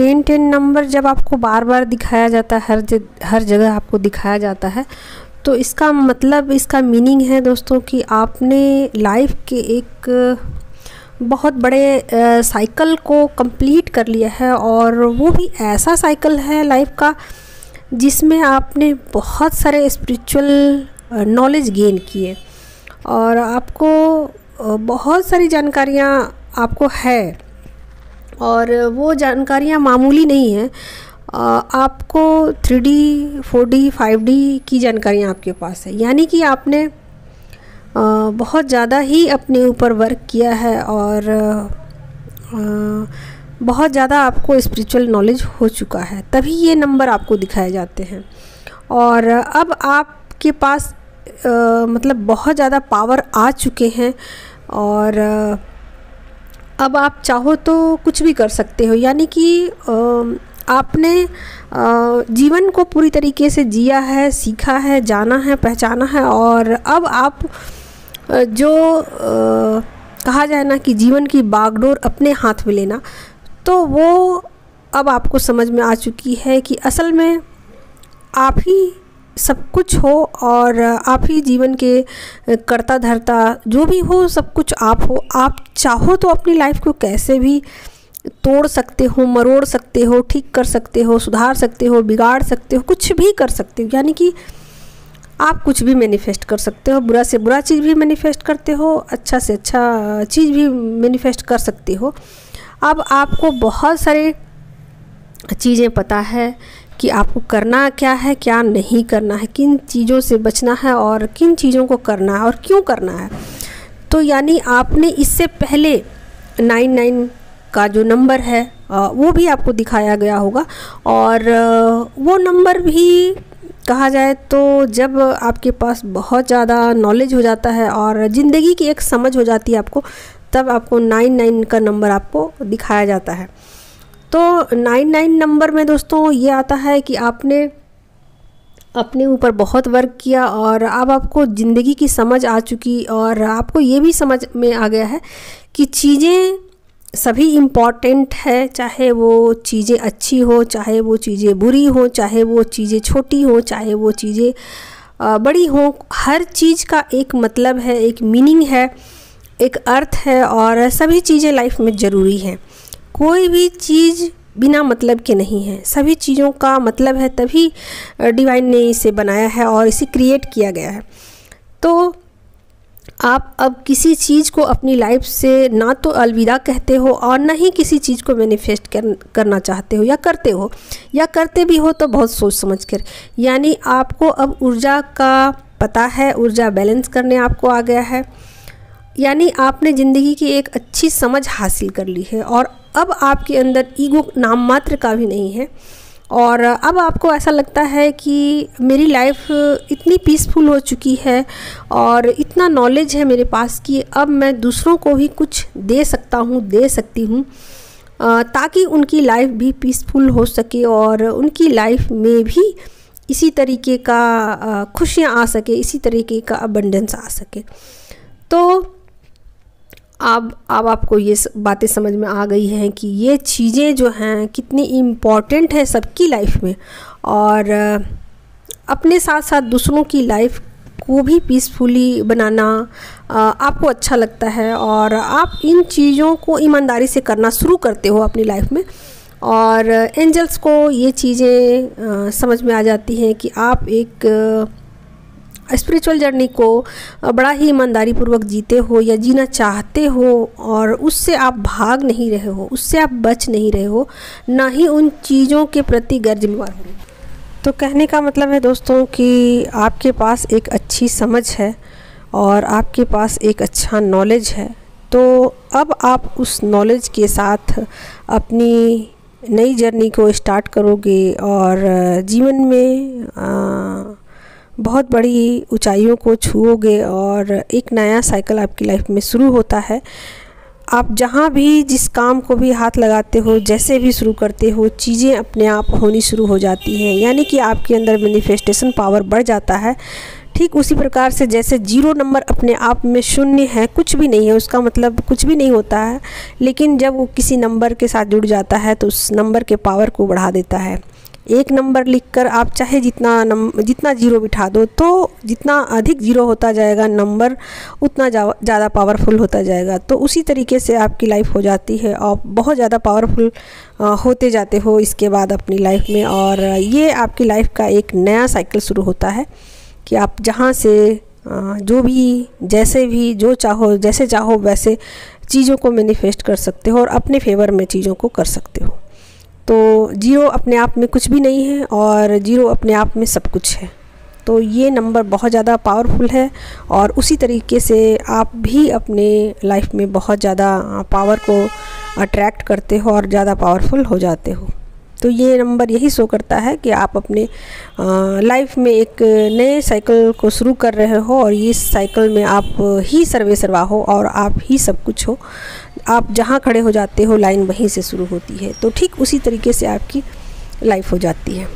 10-10 number जब आपको बार बार दिखाया जाता है, हर जगह आपको दिखाया जाता है, तो इसका मतलब, इसका मीनिंग है दोस्तों कि आपने लाइफ के एक बहुत बड़े साइकिल को कंप्लीट कर लिया है। और वो भी ऐसा साइकिल है लाइफ का जिसमें आपने बहुत सारे स्पिरिचुअल नॉलेज गेन किए और आपको बहुत सारी जानकारियाँ आपको है, और वो जानकारियाँ मामूली नहीं हैं। आपको 3D 4D 5D की जानकारियाँ आपके पास है, यानी कि आपने बहुत ज़्यादा ही अपने ऊपर वर्क किया है और बहुत ज़्यादा आपको स्पिरिचुअल नॉलेज हो चुका है, तभी ये नंबर आपको दिखाए जाते हैं। और अब आपके पास मतलब बहुत ज़्यादा पावर आ चुके हैं और अब आप चाहो तो कुछ भी कर सकते हो, यानी कि आपने जीवन को पूरी तरीके से जिया है, सीखा है, जाना है, पहचाना है। और अब आप जो कहा जाए ना कि जीवन की बागडोर अपने हाथ में लेना, तो वो अब आपको समझ में आ चुकी है कि असल में आप ही सब कुछ हो और आप ही जीवन के कर्ता धर्ता जो भी हो, सब कुछ आप हो। आप चाहो तो अपनी लाइफ को कैसे भी तोड़ सकते हो, मरोड़ सकते हो, ठीक कर सकते हो, सुधार सकते हो, बिगाड़ सकते हो, कुछ भी कर सकते हो। यानी कि आप कुछ भी मैनिफेस्ट कर सकते हो, बुरा से बुरा चीज़ भी मैनिफेस्ट करते हो, अच्छा से अच्छा चीज़ भी मैनिफेस्ट कर सकते हो। अब आपको बहुत सारे चीज़ें पता है कि आपको करना क्या है, क्या नहीं करना है, किन चीज़ों से बचना है और किन चीज़ों को करना है और क्यों करना है। तो यानी आपने इससे पहले 99 का जो नंबर है वो भी आपको दिखाया गया होगा, और वो नंबर भी कहा जाए तो जब आपके पास बहुत ज़्यादा नॉलेज हो जाता है और ज़िंदगी की एक समझ हो जाती है आपको, तब आपको 99 का नंबर आपको दिखाया जाता है। तो 99 नंबर में दोस्तों ये आता है कि आपने अपने ऊपर बहुत वर्क किया और अब आपको ज़िंदगी की समझ आ चुकी, और आपको ये भी समझ में आ गया है कि चीज़ें सभी इम्पॉर्टेंट है, चाहे वो चीज़ें अच्छी हो, चाहे वो चीज़ें बुरी हो, चाहे वो चीज़ें छोटी हो, चाहे वो चीज़ें बड़ी हो। हर चीज़ का एक मतलब है, एक मीनिंग है, एक अर्थ है, और सभी चीज़ें लाइफ में ज़रूरी हैं। कोई भी चीज़ बिना मतलब के नहीं है, सभी चीज़ों का मतलब है, तभी डिवाइन ने इसे बनाया है और इसे क्रिएट किया गया है। तो आप अब किसी चीज़ को अपनी लाइफ से ना तो अलविदा कहते हो और ना ही किसी चीज़ को मैनिफेस्ट करना चाहते हो, या करते भी हो तो बहुत सोच समझ कर। यानी आपको अब ऊर्जा का पता है, ऊर्जा बैलेंस करने आपको आ गया है, यानी आपने ज़िंदगी की एक अच्छी समझ हासिल कर ली है। और अब आपके अंदर ईगो नाम मात्र का भी नहीं है, और अब आपको ऐसा लगता है कि मेरी लाइफ इतनी पीसफुल हो चुकी है और इतना नॉलेज है मेरे पास कि अब मैं दूसरों को भी कुछ दे सकता हूँ, दे सकती हूँ, ताकि उनकी लाइफ भी पीसफुल हो सके और उनकी लाइफ में भी इसी तरीके का खुशियाँ आ सके, इसी तरीके का अबंडेंस आ सके। तो अब आपको ये बातें समझ में आ गई हैं कि ये चीज़ें जो हैं कितनी इम्पॉर्टेंट है सबकी लाइफ में, और अपने साथ साथ दूसरों की लाइफ को भी पीसफुली बनाना आपको अच्छा लगता है, और आप इन चीज़ों को ईमानदारी से करना शुरू करते हो अपनी लाइफ में। और एंजल्स को ये चीज़ें समझ में आ जाती हैं कि आप एक स्पिरिचुअल जर्नी को बड़ा ही ईमानदारी पूर्वक जीते हो या जीना चाहते हो, और उससे आप भाग नहीं रहे हो, उससे आप बच नहीं रहे हो, ना ही उन चीज़ों के प्रति गैर जिम्मेदार हो। तो कहने का मतलब है दोस्तों कि आपके पास एक अच्छी समझ है और आपके पास एक अच्छा नॉलेज है। तो अब आप उस नॉलेज के साथ अपनी नई जर्नी को स्टार्ट करोगे और जीवन में बहुत बड़ी ऊंचाइयों को छूओगे, और एक नया साइकिल आपकी लाइफ में शुरू होता है। आप जहाँ भी जिस काम को भी हाथ लगाते हो, जैसे भी शुरू करते हो, चीज़ें अपने आप होनी शुरू हो जाती हैं, यानी कि आपके अंदर मैनिफेस्टेशन पावर बढ़ जाता है। ठीक उसी प्रकार से जैसे 0 नंबर अपने आप में शून्य है, कुछ भी नहीं है, उसका मतलब कुछ भी नहीं होता है, लेकिन जब वो किसी नंबर के साथ जुड़ जाता है तो उस नंबर के पावर को बढ़ा देता है। एक नंबर लिखकर आप चाहे जितना जीरो बिठा दो, तो जितना अधिक जीरो होता जाएगा नंबर, उतना ज़्यादा पावरफुल होता जाएगा। तो उसी तरीके से आपकी लाइफ हो जाती है और बहुत ज़्यादा पावरफुल होते जाते हो इसके बाद अपनी लाइफ में। और ये आपकी लाइफ का एक नया साइकिल शुरू होता है कि आप जहाँ से जो भी जैसे भी जो चाहो, जैसे चाहो वैसे चीज़ों को मैनिफेस्ट कर सकते हो और अपने फेवर में चीज़ों को कर सकते हो। तो 0 अपने आप में कुछ भी नहीं है और 0 अपने आप में सब कुछ है। तो ये नंबर बहुत ज़्यादा पावरफुल है और उसी तरीके से आप भी अपने लाइफ में बहुत ज़्यादा पावर को अट्रैक्ट करते हो और ज़्यादा पावरफुल हो जाते हो। तो ये नंबर यही शो करता है कि आप अपने लाइफ में एक नए साइकिल को शुरू कर रहे हो और इस साइकिल में आप ही सर्वेसर्वा हो और आप ही सब कुछ हो। आप जहाँ खड़े हो जाते हो लाइन वहीं से शुरू होती है। तो ठीक उसी तरीके से आपकी लाइफ हो जाती है।